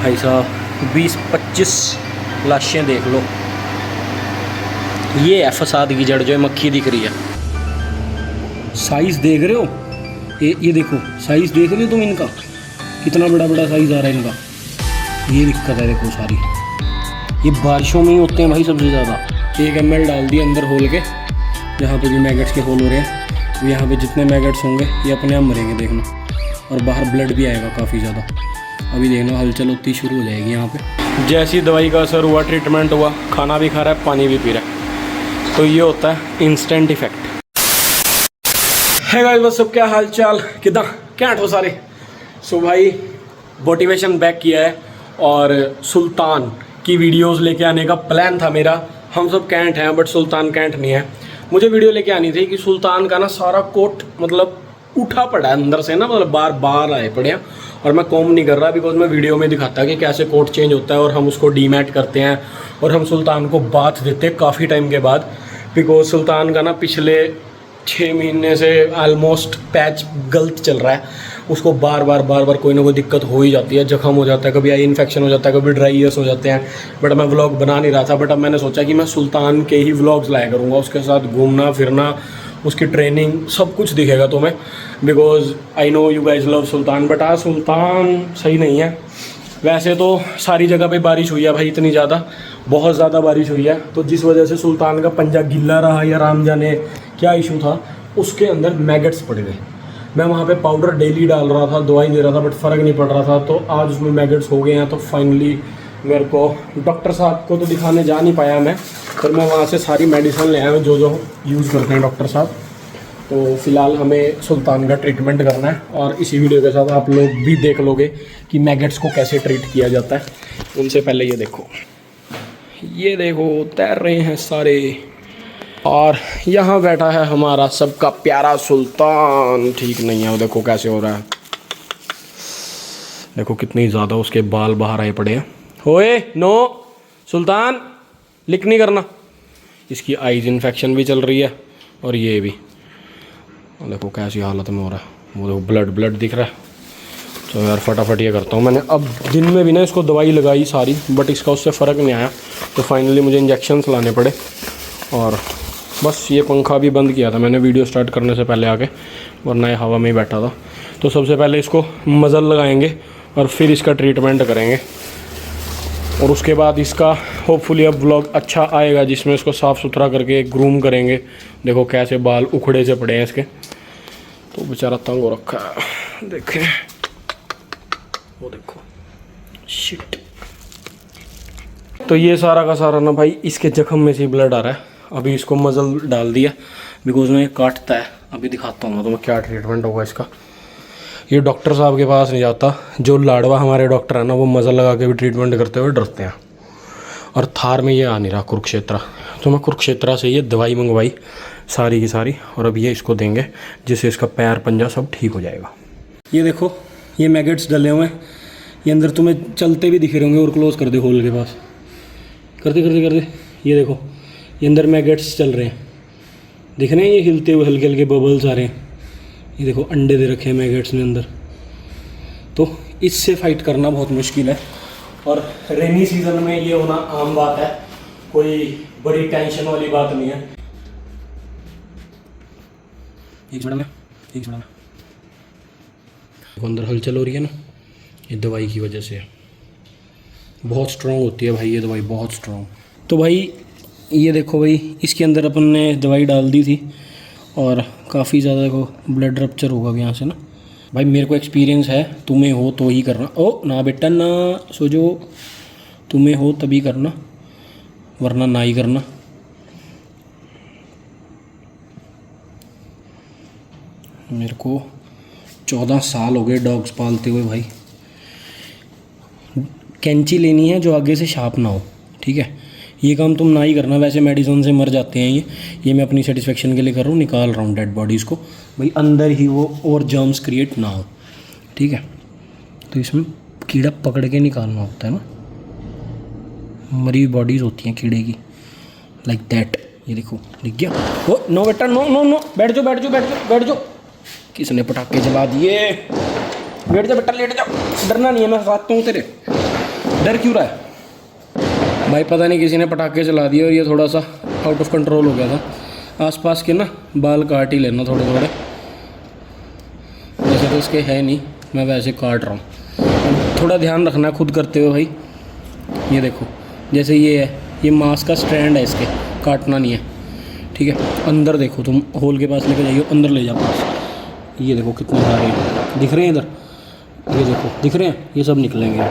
भाई साहब 20-25 लाशें देख लो। ये है फसाद की जड़ जो मक्खी दिख रही है। साइज़ देख रहे हो, ये देखो साइज़ देख रहे हो तुम इनका, कितना बड़ा बड़ा साइज़ आ रहा है इनका। ये दिक्कत है देखो सारी, ये बारिशों में ही होते हैं भाई सबसे ज़्यादा। 1 ml डाल दिए अंदर होल के, जहाँ पे भी मैगट्स के होल हो रहे हैं, तो यहाँ पे जितने मैगट्स होंगे ये अपने आप मरेंगे देखना, और बाहर ब्लड भी आएगा काफ़ी ज़्यादा। अभी देखना हलचल होती शुरू हो जाएगी यहाँ पे। जैसी दवाई का असर हुआ, ट्रीटमेंट हुआ, खाना भी खा रहा है, पानी भी पी रहा है, तो ये होता है इंस्टेंट इफेक्ट। है गाइस, बस सब क्या हाल चाल, किदा क्या हो सारे। सो भाई मोटिवेशन बैक किया है और सुल्तान की वीडियोस लेके आने का प्लान था मेरा। हम सब कैंट हैं बट सुल्तान कैंट नहीं है। मुझे वीडियो लेके आनी थी कि सुल्तान का ना सारा कोट मतलब उठा पड़ा है अंदर से ना, मतलब बार बार आए पड़े हैं, और मैं कॉम नहीं कर रहा बिकॉज मैं वीडियो में दिखाता कि कैसे कोट चेंज होता है और हम उसको डीमैट करते हैं और हम सुल्तान को बाथ देते हैं काफ़ी टाइम के बाद। बिकॉज सुल्तान का ना पिछले 6 महीने से ऑलमोस्ट पैच गलत चल रहा है, उसको बार बार कोई ना कोई दिक्कत हो ही जाती है, जख्म हो जाता है, कभी आई इन्फेक्शन हो जाता है, कभी ड्राई ईयर्स हो जाते हैं। बट मैं व्लॉग बना नहीं रहा था, बट अब मैंने सोचा कि मैं सुल्तान के ही व्लॉग्स लाया करूँगा, उसके साथ घूमना फिरना, उसकी ट्रेनिंग सब कुछ दिखेगा तुम्हें। Because I know you guys love Sultan, but आज सुल्तान सही नहीं है। वैसे तो सारी जगह पे बारिश हुई है भाई, इतनी ज़्यादा, बहुत ज़्यादा बारिश हुई है, तो जिस वजह से सुल्तान का पंजा गिल्ला रहा या राम जाने क्या इशू था, उसके अंदर मैगट्स पड़ गए। मैं वहाँ पे पाउडर डेली डाल रहा था, दवाई दे रहा था, बट फ़र्क नहीं पड़ रहा था। तो आज उसमें मैगट्स हो गए हैं, तो फाइनली मेरे को डॉक्टर साहब को तो दिखाने जा नहीं पाया मैं, फिर मैं वहाँ से सारी मेडिसिन ले आया हूँ जो यूज़ करते हैं डॉक्टर साहब। तो फ़िलहाल हमें सुल्तान का ट्रीटमेंट करना है, और इसी वीडियो के साथ आप लोग भी देख लोगे कि मैगट्स को कैसे ट्रीट किया जाता है। उनसे पहले ये देखो तैर रहे हैं सारे, और यहाँ बैठा है हमारा सबका प्यारा सुल्तान। ठीक नहीं है वो, देखो कैसे हो रहा है, देखो कितनी ज़्यादा उसके बाल बाहर आए पड़े हैं। ओए नो सुल्तान, लिक नहीं करना। इसकी आईज इन्फेक्शन भी चल रही है, और ये भी देखो कैसी हालत में हो रहा है, वो देखो ब्लड दिख रहा है। तो यार फटाफट ये करता हूँ। मैंने अब दिन में भी ना इसको दवाई लगाई सारी, बट इसका उससे फ़र्क नहीं आया, तो फाइनली मुझे इंजेक्शन्स लाने पड़े। और बस ये पंखा भी बंद किया था मैंने वीडियो स्टार्ट करने से पहले आके, वरना ये हवा में ही बैठा था। तो सबसे पहले इसको मज़ल लगाएंगे और फिर इसका ट्रीटमेंट करेंगे, और उसके बाद इसका होपफुली अब व्लॉग अच्छा आएगा जिसमें इसको साफ़ सुथरा करके ग्रूम करेंगे। देखो कैसे बाल उखड़े से पड़े हैं इसके, तो बेचारा तंग हो रखा है, देखें वो देखो शिट। तो ये सारा का सारा ना भाई इसके जख्म में से ब्लड आ रहा है। अभी इसको मज़ल डाल दिया बिकॉज में काटता है। अभी दिखाता हूँ मैं तुम्हें क्या ट्रीटमेंट होगा इसका। ये डॉक्टर साहब के पास नहीं जाता, जो लाडवा हमारे डॉक्टर है ना, वो मज़ल लगा के भी ट्रीटमेंट करते हुए डरते हैं। और थार में ये आ नहीं रहा कुरुक्षेत्र, तो मैं कुरुक्षेत्र से ये दवाई मंगवाई सारी की सारी, और अब ये इसको देंगे जिससे इसका पैर पंजा सब ठीक हो जाएगा। ये देखो ये मैगट्स डले हुए हैं, ये अंदर तुम्हें चलते भी दिख रहे होंगे। और क्लोज कर दे होल के पास, कर दे। ये देखो ये अंदर मैगट्स चल रहे हैं, दिख रहे हैं, ये हिलते हुए हल्के हल्के बबल्स आ रहे हैं। ये देखो अंडे दे रखे हैं मैगट्स ने अंदर। तो इससे फाइट करना बहुत मुश्किल है, और रेनी सीजन में ये होना आम बात है, कोई बड़ी टेंशन वाली बात नहीं है। एक मिनट में अंदर हलचल हो रही है ना, ये दवाई की वजह से। बहुत स्ट्रॉन्ग होती है भाई ये दवाई, बहुत स्ट्रॉन्ग। तो भाई ये देखो भाई, इसके अंदर अपन ने दवाई डाल दी थी, और काफ़ी ज़्यादा देखो ब्लड रप्चर होगा अब यहाँ से ना। भाई मेरे को एक्सपीरियंस है, तुम्हें हो तो ही करना। ओ ना बेटा ना सोचो, तुम्हें हो तभी करना, वरना ना ही करना। मेरे को 14 साल हो गए डॉग्स पालते हुए भाई। कैंची लेनी है जो आगे से शार्प ना हो, ठीक है। ये काम तुम ना ही करना, वैसे मेडिसिन से मर जाते हैं ये मैं अपनी सेटिस्फेक्शन के लिए कर रहा हूँ, निकाल रहा हूँ डेड बॉडीज़ को भाई, अंदर ही वो और जर्म्स क्रिएट ना हो, ठीक है। तो इसमें कीड़ा पकड़ के निकालना होता है ना, मरी हुई बॉडीज़ होती हैं कीड़े की, लाइक दैट। ये देखो दिख गया। ओ नो बेटा नो, बैठ जाओ। किसने पटाखे जला दिए? बैठ जा बेटा, लेट जाओ, डरना नहीं है, मैं साथ हूँ तेरे। डर क्यों रहा है भाई? पता नहीं किसी ने पटाखे चला दिए और ये थोड़ा सा आउट ऑफ कंट्रोल हो गया था। आसपास के ना बाल काट ही लेना थोड़े थोड़े, वैसे तो इसके है नहीं, मैं वैसे काट रहा हूँ। थोड़ा ध्यान रखना खुद करते हुए भाई। ये देखो जैसे ये है, ये मांस का स्ट्रैंड है, इसके काटना नहीं है, ठीक है। अंदर देखो, तुम होल के पास लेके जाइए, अंदर ले जाओ पास। ये देखो कितने सारे दिख रहे हैं इधर, ये देखो दिख रहे हैं, ये सब निकलेंगे।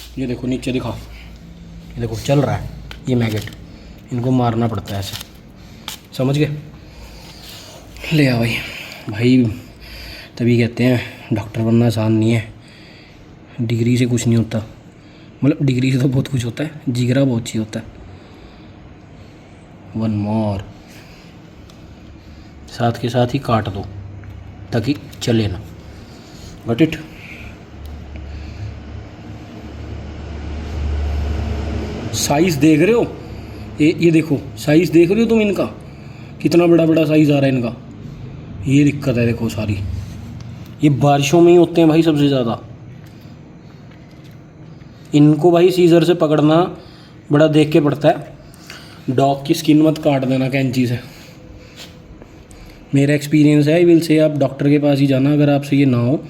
ये देखो नीचे दिखा, ये देखो चल रहा है ये मैगेट, इनको मारना पड़ता है ऐसे, समझ गए? ले आ भाई। भाई तभी कहते हैं डॉक्टर बनना आसान नहीं है, डिग्री से कुछ नहीं होता। मतलब डिग्री से तो बहुत कुछ होता है, जिगरा बहुत चीज़ होता है। वन मोर, साथ के साथ ही काट दो ताकि चले ना। Got it? साइज़ देख रहे हो? ये देखो साइज़ देख रहे हो तुम इनका, कितना बड़ा बड़ा साइज़ आ रहा है इनका। ये दिक्कत है देखो सारी, ये बारिशों में ही होते हैं भाई सबसे ज़्यादा। इनको भाई सीजर से पकड़ना बड़ा देख के पड़ता है। डॉग की स्किन मत काट देना कैंची से, मेरा एक्सपीरियंस है। आई विल से आप डॉक्टर के पास ही जाना अगर आपसे ये ना हो।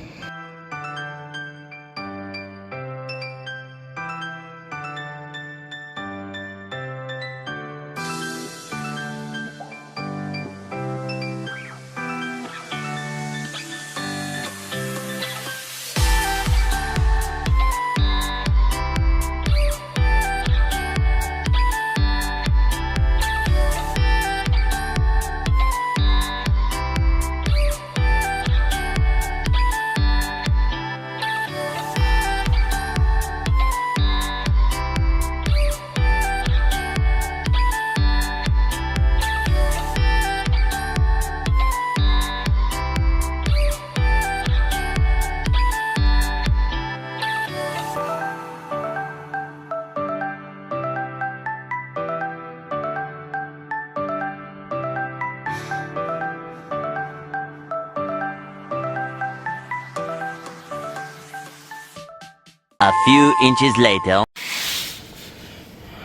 A few inches later.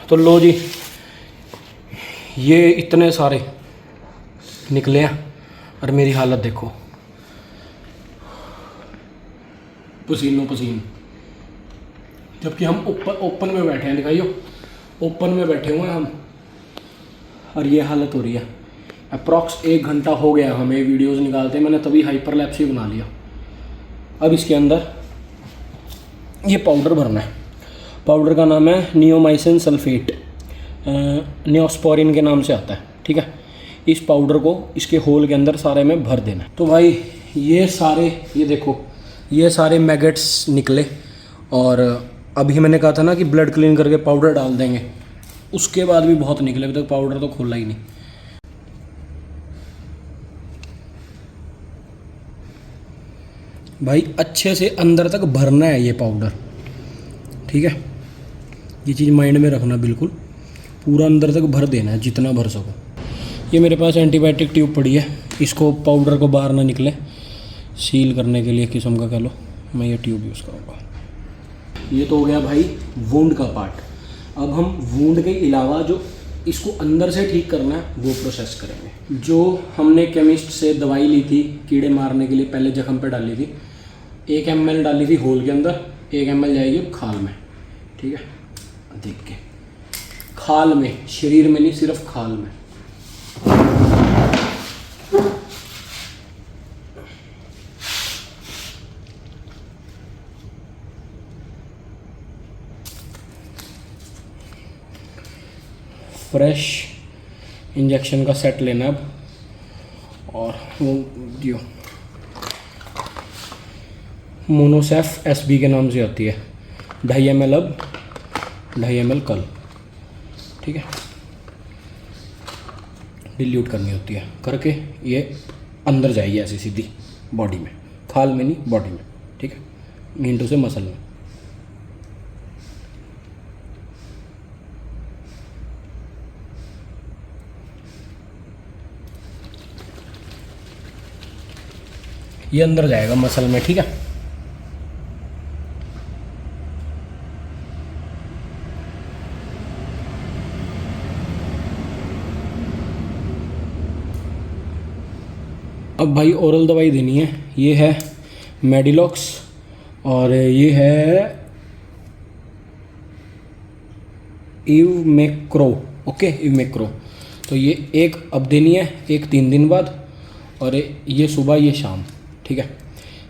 तो लो जी, ये इतने सारे निकले हैं और मेरी हालत देखो, पसीनो पसीन। जबकि हम ओपन में बैठे हैं, दिखाइयो, ओपन में बैठे हुए हैं हम, और ये हालत हो रही है। अप्रॉक्स 1 घंटा हो गया हमें वीडियोस निकालते, मैंने तभी हाइपरलैप्स ही बना लिया। अब इसके अंदर ये पाउडर भरना है। पाउडर का नाम है नियोमाइसिन सल्फेट, नियोस्पोरिन के नाम से आता है, ठीक है। इस पाउडर को इसके होल के अंदर सारे में भर देना है। तो भाई ये सारे, ये देखो ये सारे मैगेट्स निकले, और अभी मैंने कहा था ना कि ब्लड क्लीन करके पाउडर डाल देंगे, उसके बाद भी बहुत निकले। अभी तक पाउडर तो खोला ही नहीं। भाई अच्छे से अंदर तक भरना है ये पाउडर, ठीक है। ये चीज़ माइंड में रखना, बिल्कुल पूरा अंदर तक भर देना है जितना भर सको। ये मेरे पास एंटीबायोटिक ट्यूब पड़ी है, इसको पाउडर को बाहर ना निकले सील करने के लिए किस्म का कह लो, मैं ये ट्यूब यूज़ करूँगा। ये तो हो गया भाई वुंड का पार्ट। अब हम वुंड के अलावा जो इसको अंदर से ठीक करना है वो प्रोसेस करेंगे। जो हमने केमिस्ट से दवाई ली थी कीड़े मारने के लिए, पहले जख्म पे डाली थी, 1 ml डाली थी होल के अंदर, 1 ml जाएगी अब खाल में, ठीक है। देख के खाल में, शरीर में नहीं, सिर्फ खाल में। फ्रेश इंजेक्शन का सेट लेना अब, और वो दियो मोनोसेफ SB के नाम से आती है। 2.5 ml अब, 2.5 ml कल, ठीक है। डिल्यूट करनी होती है, करके ये अंदर जाएगी ऐसे सीधी बॉडी में, खाल में नहीं बॉडी में, ठीक है, मींटू से मसल में। ये अंदर जाएगा मसल में, ठीक है। अब भाई ओरल दवाई देनी है। ये है मेडिलॉक्स और ये है इवमेक्रो, ओके इवमेक्रो। तो ये एक अब देनी है, एक 3 दिन बाद, और ये सुबह ये शाम, ठीक है।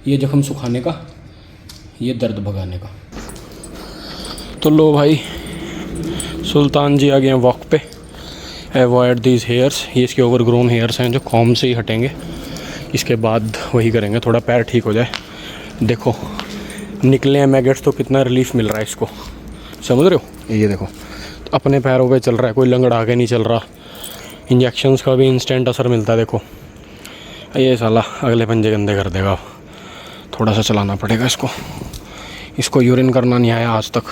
ये जख्म सुखाने का, ये दर्द भगाने का। तो लो भाई सुल्तान जी आ गए हैं वॉक पे। अवॉइड दीज हेयर्स, ये इसके ओवरग्रोन हेयर्स हैं जो कॉम से ही हटेंगे। इसके बाद वही करेंगे, थोड़ा पैर ठीक हो जाए। देखो निकले हैं मैगेट्स तो कितना रिलीफ मिल रहा है इसको, समझ रहे हो। ये देखो तो अपने पैरों पे चल रहा है, कोई लंगड़ा के नहीं चल रहा। इंजेक्शंस का भी इंस्टेंट असर मिलता है। देखो ये साला अगले पंजे गंदे कर देगा, थोड़ा सा चलाना पड़ेगा इसको। इसको यूरिन करना नहीं आया आज तक,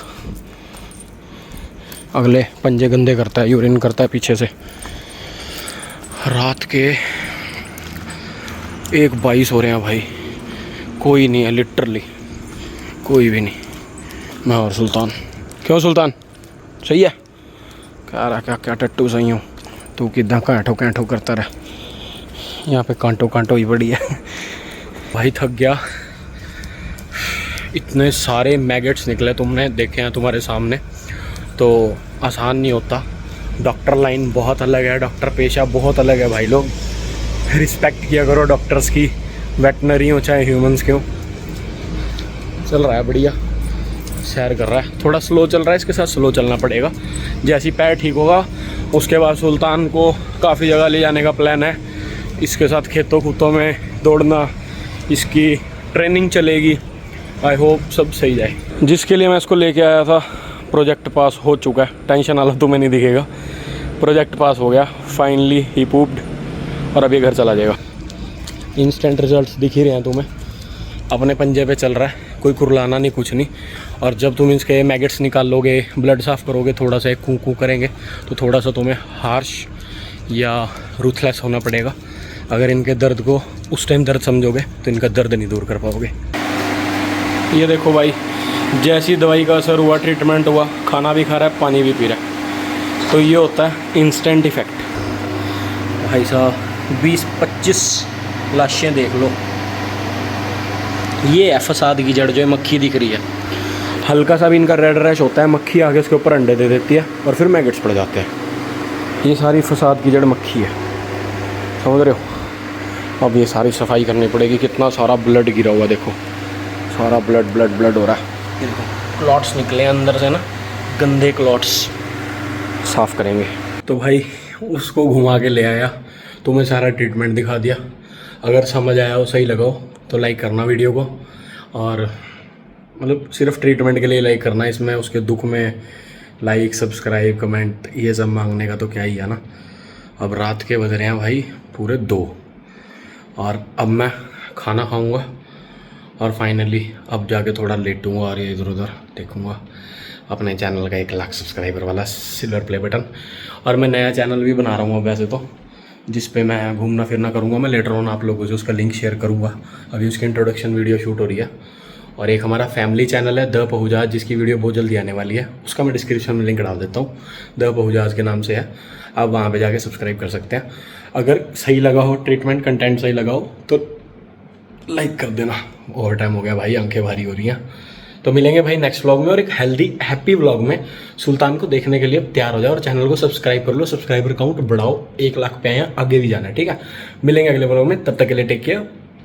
अगले पंजे गंदे करता है, यूरिन करता है पीछे से। रात के 1:22 हो रहे हैं भाई, कोई नहीं है, लिटरली कोई भी नहीं। मैं और सुल्तान। क्यों सुल्तान सही है? कह रहा क्या क्या टट्टू सही हूँ, तू कितना कांटो कांटो करता रहा। यहाँ पे कांटो कांटो ही पड़ी है भाई। थक गया, इतने सारे मैगेट्स निकले, तुमने देखे हैं तुम्हारे सामने। तो आसान नहीं होता। डॉक्टर लाइन बहुत अलग है, डॉक्टर पेशा बहुत अलग है भाई। लोग रिस्पेक्ट किया करो डॉक्टर्स की, वेटनरी हो चाहे ह्यूमंस के हो। चल रहा है बढ़िया, सैर कर रहा है। थोड़ा स्लो चल रहा है, इसके साथ स्लो चलना पड़ेगा। जैसे ही पैर ठीक होगा उसके बाद सुल्तान को काफ़ी जगह ले जाने का प्लान है। इसके साथ खेतों खूतों में दौड़ना, इसकी ट्रेनिंग चलेगी। आई होप सब सही जाए। जिसके लिए मैं इसको लेके आया था प्रोजेक्ट पास हो चुका है, टेंशन वाला तुम्हें नहीं दिखेगा। प्रोजेक्ट पास हो गया फाइनली, ही पूप्ड, और अब ये घर चला जाएगा। इंस्टेंट रिजल्ट्स दिख ही रहे हैं तुम्हें, अपने पंजे पे चल रहा है, कोई कुरलाना नहीं कुछ नहीं। और जब तुम इसके मैगेट्स निकाल लोगे, ब्लड साफ़ करोगे, थोड़ा सा एक कूँ कूँ करेंगे तो थोड़ा सा तुम्हें हार्श या रूथलेस होना पड़ेगा। अगर इनके दर्द को उस टाइम दर्द समझोगे तो इनका दर्द नहीं दूर कर पाओगे। ये देखो भाई, जैसी दवाई का असर हुआ, ट्रीटमेंट हुआ, खाना भी खा रहा है, पानी भी पी रहा है। तो ये होता है इंस्टेंट इफ़ेक्ट। भाई साहब 20-25 लाशें देख लो। ये है फसाद की जड़, जो है मक्खी दिख रही है। हल्का सा भी इनका रेड रैश होता है, मक्खी आगे उसके ऊपर अंडे दे देती है और फिर मैगेट्स पड़ जाते हैं। ये सारी फसाद की जड़ मक्खी है, समझ रहे हो। अब ये सारी सफाई करनी पड़ेगी। कितना सारा ब्लड गिरा हुआ, देखो सारा ब्लड ब्लड ब्लड हो रहा है। ये देखो क्लॉट्स निकले अंदर से ना, गंदे क्लॉट्स, साफ़ करेंगे। तो भाई उसको घुमा के ले आया, तुम्हें सारा ट्रीटमेंट दिखा दिया। अगर समझ आया हो, सही लगाओ तो लाइक करना वीडियो को। और मतलब सिर्फ ट्रीटमेंट के लिए लाइक करना, इसमें उसके दुख में लाइक सब्सक्राइब कमेंट ये सब मांगने का तो क्या ही है ना। अब रात के बज रहे हैं भाई पूरे 2, और अब मैं खाना खाऊंगा और फाइनली अब जाके थोड़ा लेटूंगा और ये इधर उधर देखूंगा अपने चैनल का 1 लाख सब्सक्राइबर वाला सिल्वर प्ले बटन। और मैं नया चैनल भी बना रहा हूँ वैसे तो, जिस पे मैं घूमना फिरना करूँगा। मैं लेटर ऑन आप लोगों से उसका लिंक शेयर करूँगा। अभी उसकी इंट्रोडक्शन वीडियो शूट हो रही है। और एक हमारा फैमिली चैनल है द पहुजाज, जिसकी वीडियो बहुत जल्दी आने वाली है। उसका मैं डिस्क्रिप्शन में लिंक डाल देता हूँ, द पहुजाज के नाम से है। आप वहाँ पे जाके सब्सक्राइब कर सकते हैं। अगर सही लगा हो ट्रीटमेंट, कंटेंट सही लगा हो तो लाइक कर देना। ओवर टाइम हो गया भाई, आंखें भारी हो रही हैं। तो मिलेंगे भाई नेक्स्ट व्लॉग में और एक हेल्दी हैप्पी व्लॉग में। सुल्तान को देखने के लिए तैयार हो जाओ और चैनल को सब्सक्राइब कर लो। सब्सक्राइबर काउंट बढ़ाओ, 1 लाख पे आए हैं, आगे भी जाना है, ठीक है। मिलेंगे अगले व्लॉग में, तब तक के लिए टेक केयर,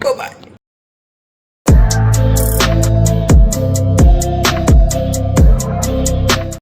बाय।